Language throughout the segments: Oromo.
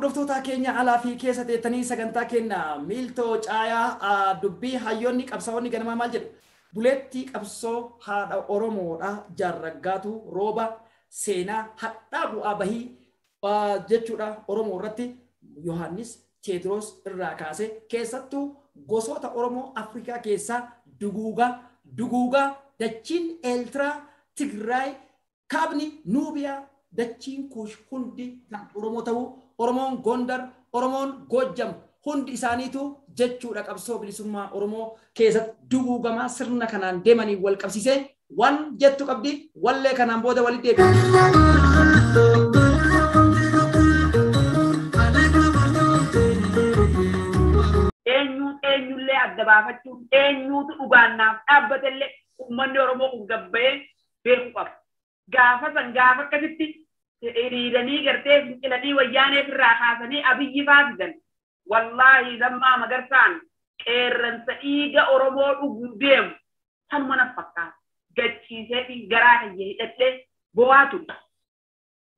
hordoftoota keenya alaa fi keessa teettanii sagantaa keenya miiltoo caayaa dubbii hayyoonni qabsaa'onni ganamaa maal jedhu buleetti qabsoo haadha Oromoodha jaarraggaatu rooba seenaa hadhaa bu'aa bahii jechuudha Oromoo irratti Yohaannis Teediroos irraa kaasee keessattuu gosoota Oromoo Afrikaa keessaa duguugaa dachiin Eeltiraa Tigraay kaabni Nuubiyaa dachiin kuush hundi kan Oromoo ta'uu Oromoon Gondar Oromoon Gojjam hundi isaaniitu jechuudha qabsoo bilisummaa Oromoo keessatti duguugamaa sirna kanaan deemanii wal qabsiisee waan jettu qabdi wallee kanaan booda walitti deebi'u. Eenyullee adda baafachuun eenyuutu dhugaannaaf dhaabbatellee uummanni Oromoo kun gabba'ee beekuu qaba. Gaafa akkasitti hiriiranii gartee fincilanii wayyaanee irraa kaasanii Abiyyi faasisan wallaahi lammaa magarsaan qeerransa dhiiga Oromoo dhuguu deemu sanuma na fakkaata gachiisee fi garaa kiyya hidhadhee bo'aa ture.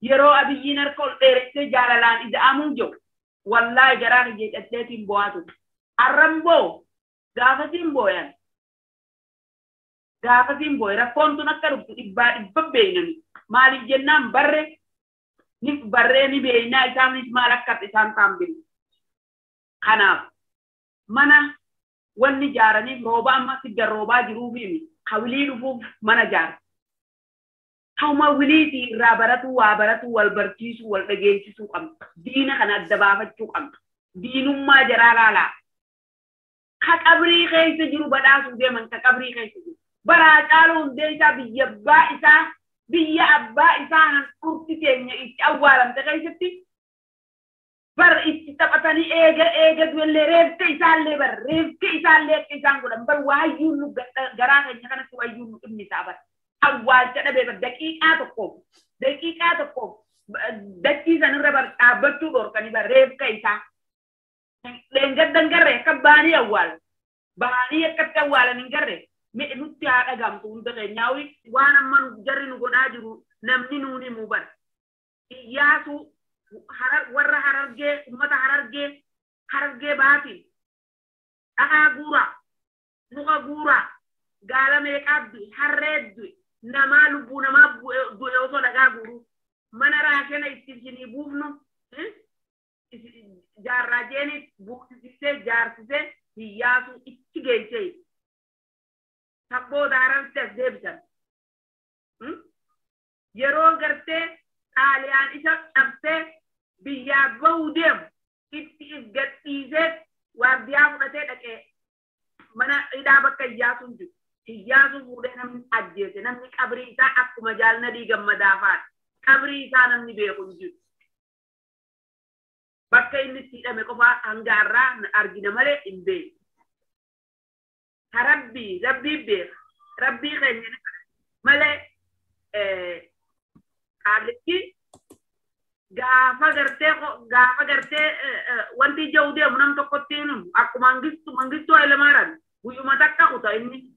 Yeroo Abiyyiin harka ol dheeressee jaalalaan ida'amuu jiru wallaahi garaa kiyya hidhadheetiin bo'aa ture. Arramboo gaafasiin booyan rakkoon tun akka dhuftu dhibba beeynani maaliif jennaan barree ni beeynaa isaanis maal akka isaan taambinu. Kanaaf mana wanni jaaraniif rooba amma sigga roobaa jiruufi hawilii dhufuuf mana jaara. Hauma wiliitii irraa baratu wal barsiisuu wal dhageessisuu qabna. Diina kana adda baafachuu qabna. Diinummaa jaraa laalaa. Ka qabrii keessa jiru badhaasuu deeman ka qabrii keessa jiru. Baraa caaluu hundee isaa biyya abbaa isaa hanqurti keenya itti awwaalamte keessatti bar itti taphatanii eega duwellee reefte isaallee akka isaan godhan bar waayyuun nu garaa keenya kanatti waayyuun nu dhimmi isaa bar awwaalcha dhabee bar daqiiqaa tokkoof dachii sanirra bar dhaabbachuu dhorkanii bar reefka isaa leengaddan garree akka baanii akkatti awwaalan hin garree nutti haa dhagamtu hunda keenyaawi waan amma jarri nu godhaa jiru namni nuuni muban Iyyaasu warra ummata harargee baatiin dhagaa guuraa muka guuraa gaala meeqaabdi harreeddi namaa lubbuu namaa bu'e osoo dhagaa guuru mana raashena ittiin buufnu jaarraajeenit buuksisee jaarsisee Iyyaasu itti geessee Sabbo daaran as deebisan. Yeroo gartee xaaliyaan isa qabsee biyyaa bahuu deemu itti gadhiisee waardiyaa fudhatee dhaqee mana hidhaa bakka Iyyaasuun jiru. Iyyaasuun fuudhee namni ajjeese namni qabrii isaa akkuma jaalnadii gammadaafaan qabrii isaa namni beeku hin jiru. Bakka inni itti hidhame qofaa hangaarraa argina malee hin beeku. Rabbii keenya malee qaalitti gaafa gartee wanti ija deemu nam tokkotti akkuma mangistuu Hayilamaariyaam guyyuma takka kuta inni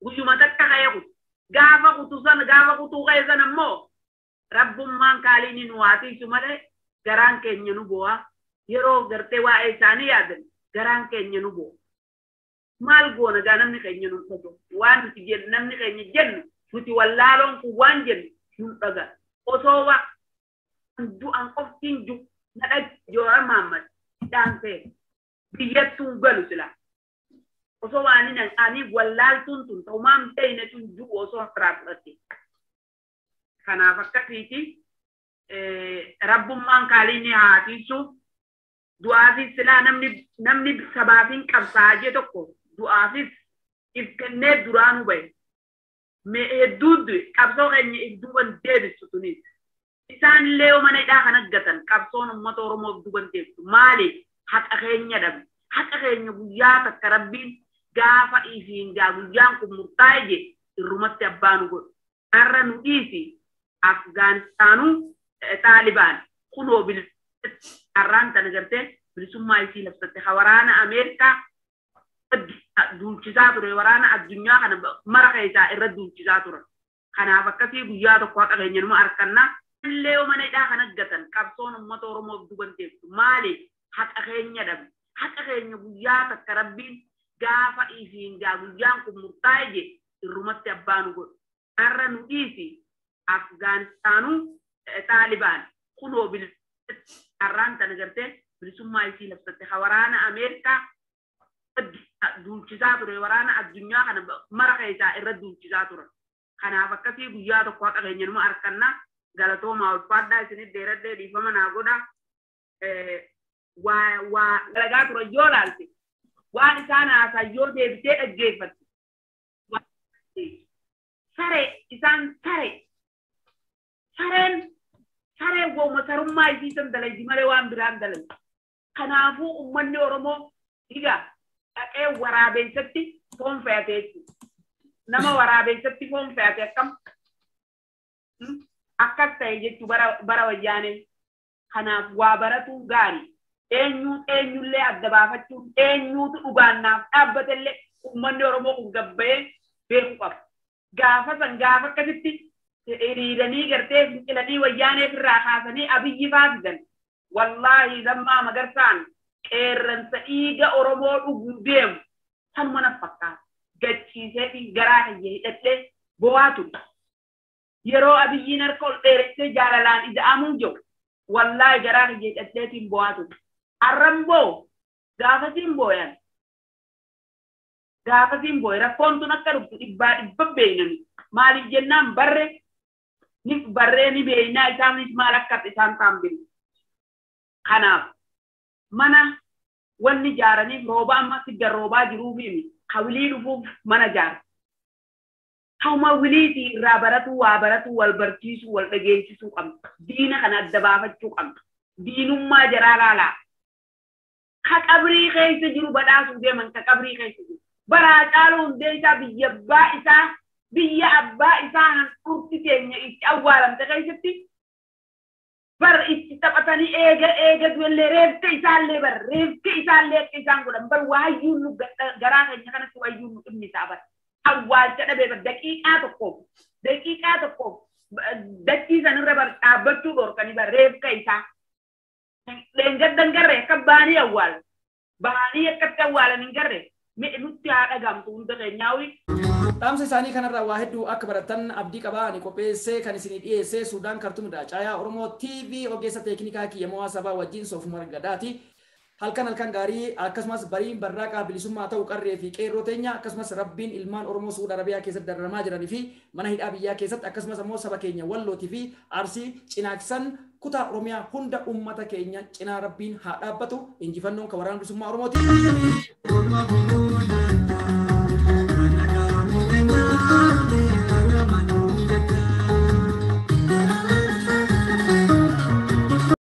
guyyuma takka ka'ee kutu gaafa kutuu ka'e san ammoo rabbummaan kaaliin nu waatiisu malee garaan keenya nu bu'a yeroo gartee waa'ee isaanii yaadan garaan keenya nu bu'a. Maal goona gaa namni keenya nun tajo waan nuti jennu namni keenya jennu nuti wallaaloon kun waan jennu nun dhaga osoo du'an qoftiin nadha Joowar Mahaammad dhaansee biyyattuun galu sila osoo waan ani wallaaltuun tun ta'umaan ta'ine tun du'u osoo firaa fudhatte. Kanaaf akkasiiti rabbummaan kaaliin haatiisu du'aafis silaa namni sabaafiin qabsaa'aa tokko du'aafis ifkannee duraanuu bahe hedduuddu qabsoo keenya idduuban deebisu tunis isaanillee yoo mana hidhaa kan aggatan qabsoon uummata Oromoo idduuban deebisu maaliif haqa keenya dhabe haqa keenya guyyaa takka rabbiin gaafa isiin guyyaan kun murtaa'e je irrumatti abbaa nu godhu har'a nu dhiisi Afgaanistaanuu Taalibaan kunoo har'aan tana gartee bilisummaa isii labsatte waraana Ameerikaa duulchisaa ture waraana addunyaa kana mara keessaa irra duulchisaa ture. Kanaaf akkasii guyyaa tokko haqa keenya numa harkannaa illee yoo mana hidhaa kan aggatan qabsoon uummata Oromoof duban teessu maali haqa keenya dhabe haqa keenya guyyaa takka rabbiin gaafa isiin guyyaan kun murtaa'e je irrumatti abbaan godhu har'a nu dhiisi Afgaanistaanuu Taalibaan kunoo har'aan tan agartee bilisummaa isii labsatte waraana Ameerikaa duulchisaa ture waraana addunyaa kana mara keessaa irra duulchisaa ture kanaaf akkasii guyyaa tokko haqa keenya numa harkannaa galatoomaa ulfaadhaa isinit dheeradhee dhiifama naa godha waa dalagaa ture yoo laalte waan isaan haasan yoo deebitee dhaggeeffatte saree isaan sareen gooma sarummaa isiisan dalaydi malee waan biraan dalay kanaafuu ummanni Oromoo dhiga dhaqee waraabeessatti foon fe'ateetti nama waraabeessatti foon fe'ate akkam akkas ta'e jechuu bara wayyaanee kanaaf waa baratu gaarii eenyullee adda baafachuun eenyuutu dhugaannaaf dhaabbatellee ummanni Oromoo kun gabbayee beeku qaba gaafa akkasitti hiriiranii gartee fincilanii wayyaaneef irraa kaasanii Abiyyi faasisan wallaahi lammaa Magarsaan qeerransa dhiiga Oromoo dhuguu deemu sanuma na fakkaata gachiisee garaa kiyya hidhadhee bo'aa ture yeroo Abiyyiin harka ol dheeressee jaalalaan ida'amuu jiru wallaahi garaa kiyya hidhadheetiin bo'aa ture arramboo gaafasiin boo'e rakkoon tun akka dhuftu dhibba beeynani maaliif jennaan barree ni beeynaa isaanis maal akka isaan taambinu kanaaf mana wanni jaaraniif rooba amma sidda roobaa jiruufi hawilii dhufuuf mana jaara hauma wiliitii irraa baratu wal barsiisuu wal dhageessisuu qabna diina kana adda baafachuu qabna diinummaa jaraa laalaa ka qabrii keessa jiru badhaasuu deeman ka qabrii keessa jiru baraa caaluu hundee isaa biyya abbaa isaa hanqurti keenya itti awwaalamte keessatti bar itti taphatanii eega duwellee reefte isaallee akka isaan godhan bar waayyuun nu garaa keenya kanatti waayyuun nu dhimmi isaa bar awwaalcha dhabee bar daqiiqaa tokkoof dachii sanirra bar dhaabbachuu dhorkanii bar reefka isaa leengaddan garree akka baanii akkatti awwaalan hin garree nutti haa dhagamtu hunda keenyaawi. Dhaamsa isaanii kanarraa waa hedduu akka baratan abdii qabaa ani qopheessee kan isinii dhiyeessee Suudaan Kartuumidha. Caayaa Oromoo TV ogeessa teeknikaa kiyyamoo sabaa wajjin soofuma gadaati. Halkan gaarii akkasumas bariin barraaqaa bilisummaa ta'u qarree fi qeerroo teenya akkasumas rabbiin ilmaan Oromoo Suud Arabiyaa keessatti dararamaa jiranii fi mana hidhaa biyyaa keessatti akkasumas ammoo saba keenya Wallootii fi Arsii cinaaksan kutaa Oromiyaa hunda ummata keenya cinaa rabbiin haa dhaabbatu injifannoon kan waraana bilisummaa Oromooti.